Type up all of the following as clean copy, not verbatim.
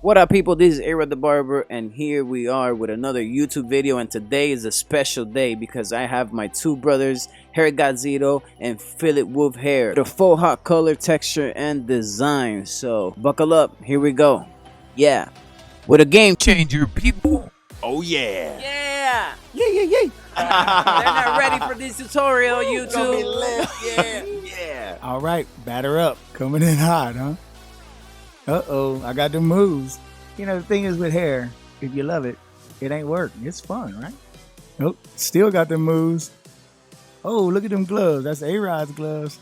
What up, people? This is Era the Barber, and here we are with another YouTube video. And today is a special day because I have my two brothers, Hair Godzito and Philip Wolf Hair, the full hot color, texture, and design. So buckle up, here we go. Yeah, with a game changer, people. Oh yeah. Yeah. Yeah. They're not ready for this tutorial, YouTube. Gonna be lit. Yeah. All right, batter up. Coming in hot, huh? Uh-oh, I got the moves. You know, the thing is with hair, if you love it, it ain't work. It's fun, right? Oh, still got the moves. Oh, look at them gloves. That's A-Rod's gloves.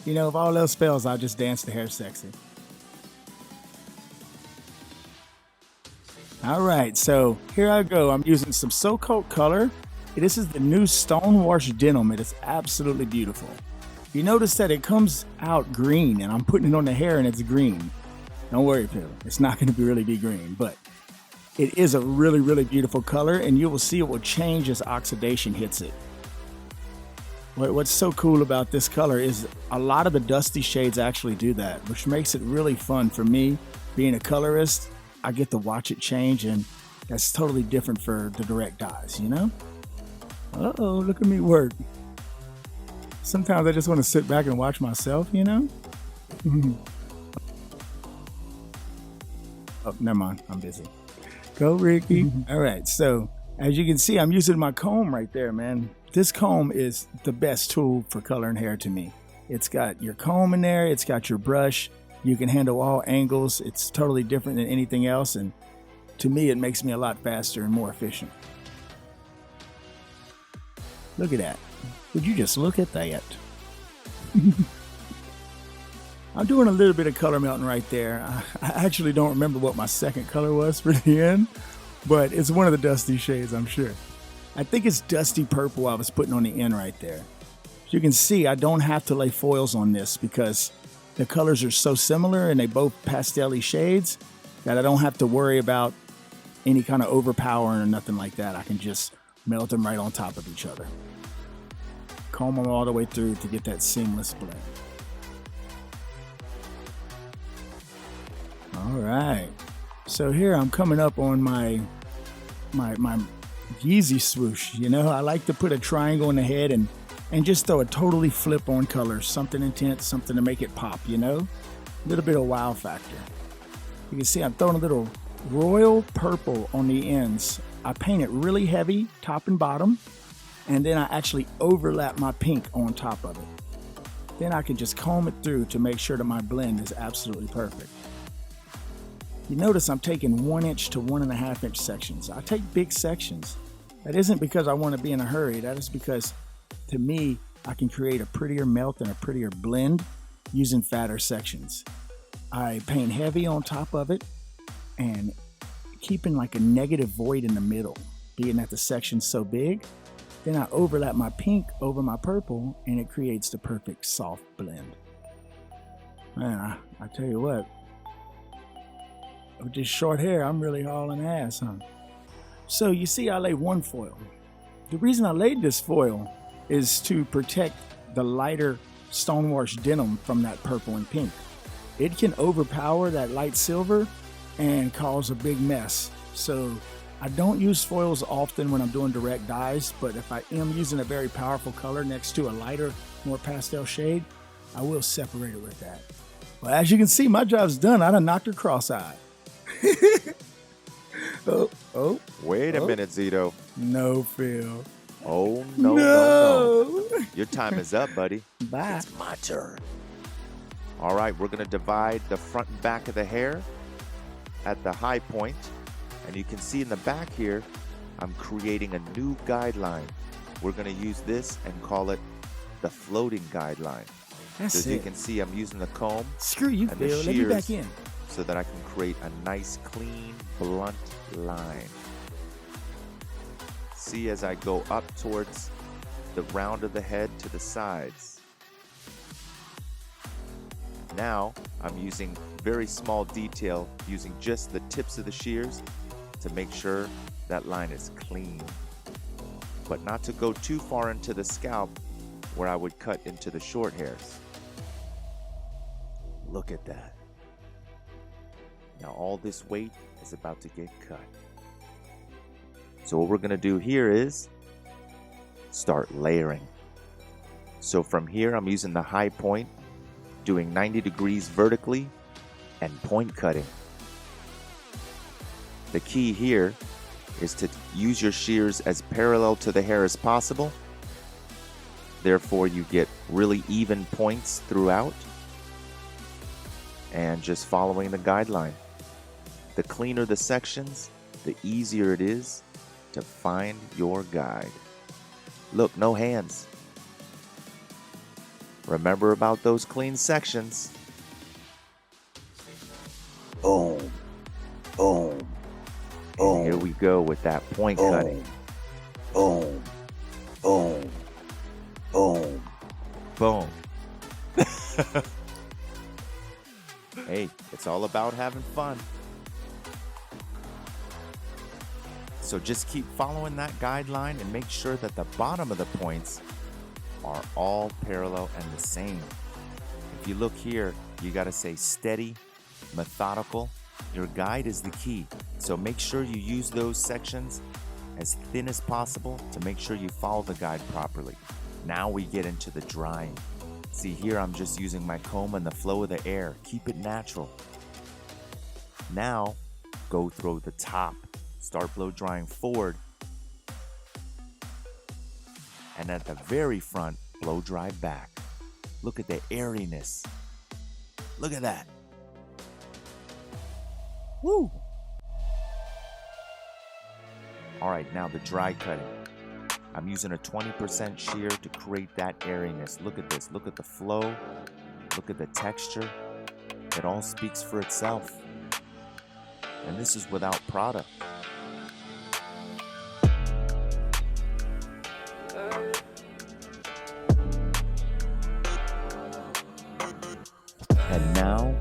You know, if all else fails, I'll just dance the hair sexy. All right, so here I go. I'm using some so-called color. This is the new Stone Wash Denim. It is absolutely beautiful. You notice that it comes out green, and I'm putting it on the hair and it's green. Don't worry, Phil. It's not going to really be green, but it is a really, really beautiful color, and you will see it will change as oxidation hits it. What's so cool about this color is a lot of the dusty shades actually do that, which makes it really fun for me. Being a colorist, I get to watch it change, and that's totally different for the direct dyes, you know? Uh-oh, look at me work. Sometimes I just want to sit back and watch myself, you know? Oh, never mind. I'm busy. Go, Ricky. All right. So as you can see, I'm using my comb right there, man. This comb is the best tool for coloring hair to me. It's got your comb in there. It's got your brush. You can handle all angles. It's totally different than anything else. And to me, it makes me a lot faster and more efficient. Look at that. Would you just look at that? I'm doing a little bit of color melting right there. I actually don't remember what my second color was for the end, but it's one of the dusty shades, I'm sure. I think it's dusty purple I was putting on the end right there. As you can see, I don't have to lay foils on this because the colors are so similar and they both pastel-y shades that I don't have to worry about any kind of overpowering or nothing like that. I can just melt them right on top of each other. Comb them all the way through to get that seamless blend. All right. So here I'm coming up on my Yeezy swoosh. You know, I like to put a triangle in the head and just throw a totally flip on colors, something intense, something to make it pop, you know? A little bit of wow factor. You can see I'm throwing a little royal purple on the ends. I paint it really heavy, top and bottom. And then I actually overlap my pink on top of it. Then I can just comb it through to make sure that my blend is absolutely perfect. You notice I'm taking 1 inch to 1.5 inch sections. I take big sections. That isn't because I want to be in a hurry. That is because, to me, I can create a prettier melt and a prettier blend using fatter sections. I paint heavy on top of it and keeping like a negative void in the middle, being that the section's so big. Then I overlap my pink over my purple and it creates the perfect soft blend. Man, I tell you what, with this short hair, I'm really hauling ass, huh? So you see I laid one foil. The reason I laid this foil is to protect the lighter Stonewash denim from that purple and pink. It can overpower that light silver and cause a big mess. So I don't use foils often when I'm doing direct dyes, but if I am using a very powerful color next to a lighter, more pastel shade, I will separate it with that. Well, as you can see, my job's done. I done knocked her cross-eyed. Oh. Wait a minute, Zito. No, Phil. Oh, no. Your time is up, buddy. Bye. It's my turn. All right, we're going to divide the front and back of the hair at the high point. And you can see in the back here, I'm creating a new guideline. We're going to use this and call it the floating guideline. As you can see, I'm using the comb. Screw you, and Phil. the Let me back shears in. so that I can create a nice, clean, blunt line. See as I go up towards the round of the head to the sides. Now, I'm using very small detail, using just the tips of the shears to make sure that line is clean, but not to go too far into the scalp where I would cut into the short hairs. Look at that. Now all this weight is about to get cut. So what we're going to do here is start layering. So from here, I'm using the high point, doing 90 degrees vertically and point cutting. The key here is to use your shears as parallel to the hair as possible. Therefore, you get really even points throughout. And just following the guideline. The cleaner the sections, the easier it is to find your guide. Look, no hands. Remember about those clean sections. Boom, boom, And here we go with that point cutting. boom, boom, boom. Boom. Hey, it's all about having fun. So just keep following that guideline and make sure that the bottom of the points are all parallel and the same. If you look here, you got to say steady, methodical. Your guide is the key. So make sure you use those sections as thin as possible to make sure you follow the guide properly. Now we get into the drying. See here, I'm just using my comb and the flow of the air. Keep it natural. Now, go through the top. Start blow drying forward. And at the very front, blow dry back. Look at the airiness. Look at that. Woo! All right, now the dry cutting. I'm using a 20% shear to create that airiness. Look at this. Look at the flow. Look at the texture. It all speaks for itself. And this is without product. And now,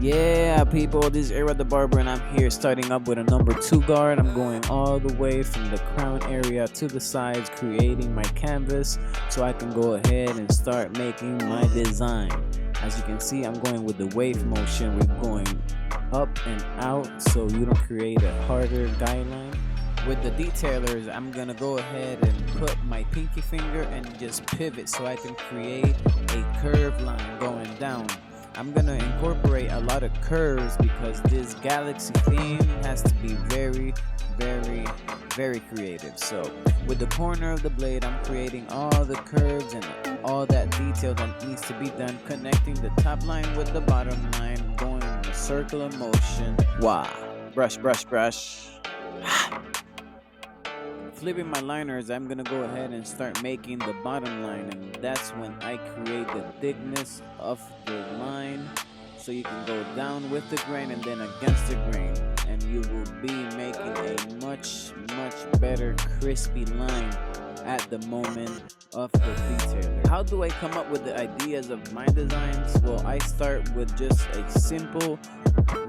Yeah, people, this is Era the Barber, and I'm here starting up with a number 2 guard. I'm going all the way from the crown area to the sides, creating my canvas so I can go ahead and start making my design. As you can see, I'm going with the wave motion. We're going up and out so you don't create a harder guideline. With the detailers, I'm gonna go ahead and put my pinky finger and just pivot so I can create a curved line going down. I'm gonna incorporate a lot of curves because this galaxy theme has to be very, very, very creative. So with the corner of the blade, I'm creating all the curves and all that detail that needs to be done, connecting the top line with the bottom line, going in a circular motion. Wow. Brush, brush, brush. Flipping my liners, I'm gonna go ahead and start making the bottom line, and that's when I create the thickness of the line so you can go down with the grain and then against the grain, and you will be making a much better crispy line at the moment of the detailer. How do I come up with the ideas of my designs? Well, I start with just a simple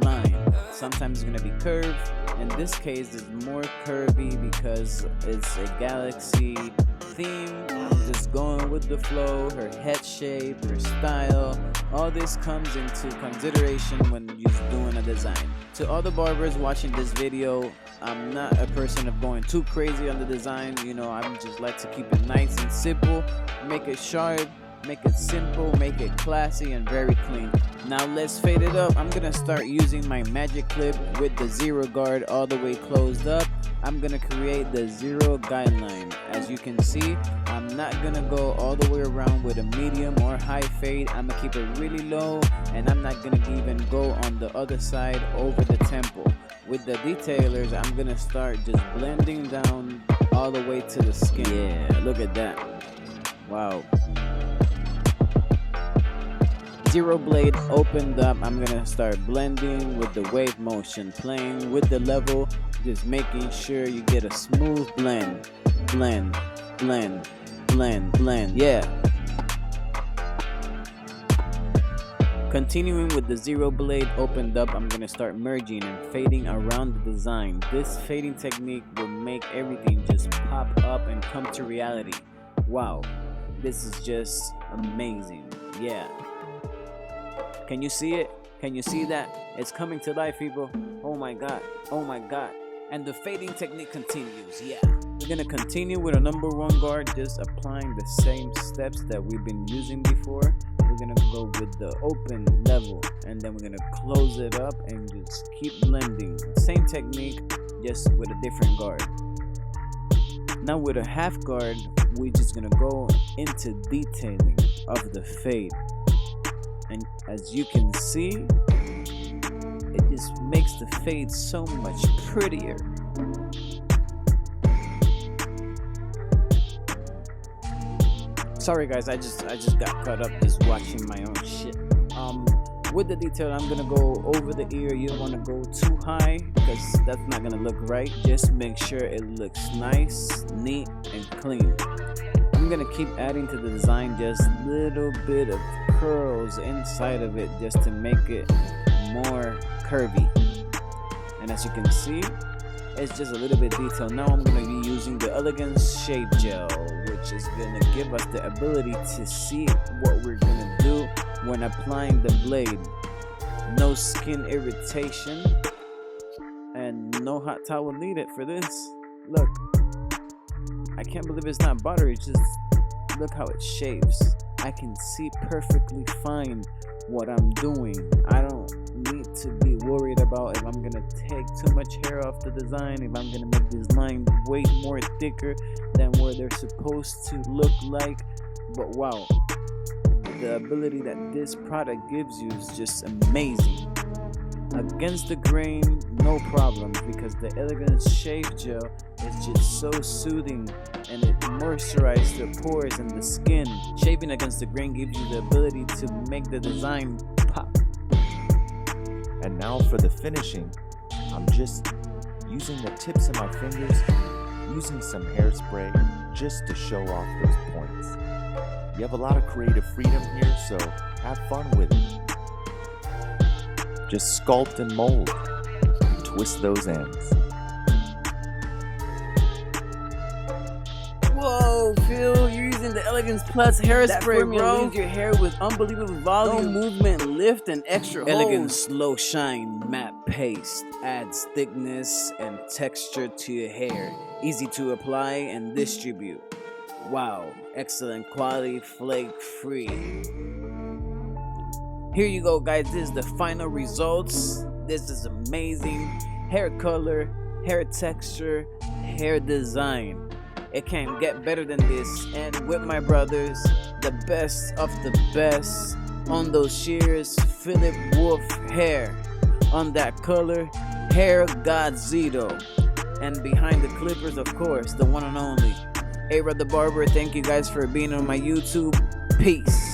line. Sometimes it's gonna be curved. In this case, it's more curvy because it's a galaxy theme. I'm just going with the flow, her head shape, her style. All this comes into consideration when you're doing a design. To all the barbers watching this video, I'm not a person of going too crazy on the design. You know, I just like to keep it nice and simple, make it sharp, make it simple, make it classy and very clean. Now let's fade it up. I'm gonna start using my magic clip with the zero guard all the way closed up. I'm gonna create the zero guideline. As you can see, I'm not gonna go all the way around with a medium or high fade. I'm gonna keep it really low, and I'm not gonna even go on the other side over the temple. With the detailers, I'm gonna start just blending down all the way to the skin. Yeah, look at that. Wow. Zero blade opened up. I'm gonna start blending with the wave motion, playing with the level, just making sure you get a smooth blend. Blend, blend, blend, blend. Yeah. Continuing with the zero blade opened up, I'm gonna start merging and fading around the design. This fading technique will make everything just pop up and come to reality. Wow, this is just amazing. Yeah. Can you see it? Can you see that? It's coming to life, people. Oh my god, oh my god. And the fading technique continues. Yeah, we're gonna continue with a number 1 guard, just applying the same steps that we've been using before. We're gonna go with the open level, and then we're gonna close it up and just keep blending. Same technique, just with a different guard. Now with a half guard, we're just gonna go into detailing of the fade, and as you can see, it just makes the fade so much prettier. Sorry guys, I just got caught up just watching my own shit. With the detail, I'm gonna go over the ear. You don't want to go too high because that's not gonna look right. Just make sure it looks nice, neat, and clean. I'm gonna keep adding to the design just a little bit of curls inside of it just to make it more curvy. And as you can see, it's just a little bit detailed. Now I'm gonna be using the Elegance Shape Gel, which is gonna give us the ability to see what we're gonna do when applying the blade. No skin irritation and no hot towel needed for this. Look, I can't believe it's not butter. It's just, look how it shaves. I can see perfectly fine what I'm doing. I don't need to be worried about if I'm gonna take too much hair off the design, if I'm gonna make this line way more thicker than where they're supposed to look like. But wow, the ability that this product gives you is just amazing. Against the grain, no problem, because the Elegance Shave Gel is just so soothing and it moisturizes the pores and the skin. Shaving against the grain gives you the ability to make the design pop. And now for the finishing, I'm just using the tips of my fingers, using some hairspray just to show off those points. You have a lot of creative freedom here, so have fun with it. Just sculpt and mold, and twist those ends. Whoa, Phil, you're using the Elegance Plus hairspray, bro. Leaves your hair with unbelievable volume, no movement, lift, and extra hold. Elegance Slow Shine Matte Paste adds thickness and texture to your hair. Easy to apply and distribute. Wow, excellent quality, flake-free. Here you go, guys. This is the final results. This is amazing. Hair color, hair texture, hair design. It can't get better than this. And with my brothers, the best of the best on those shears, Philip Wolf hair. On that color, Hair God Zito. And behind the clippers, of course, the one and only A-Rod the Barber. Thank you guys for being on my YouTube. Peace.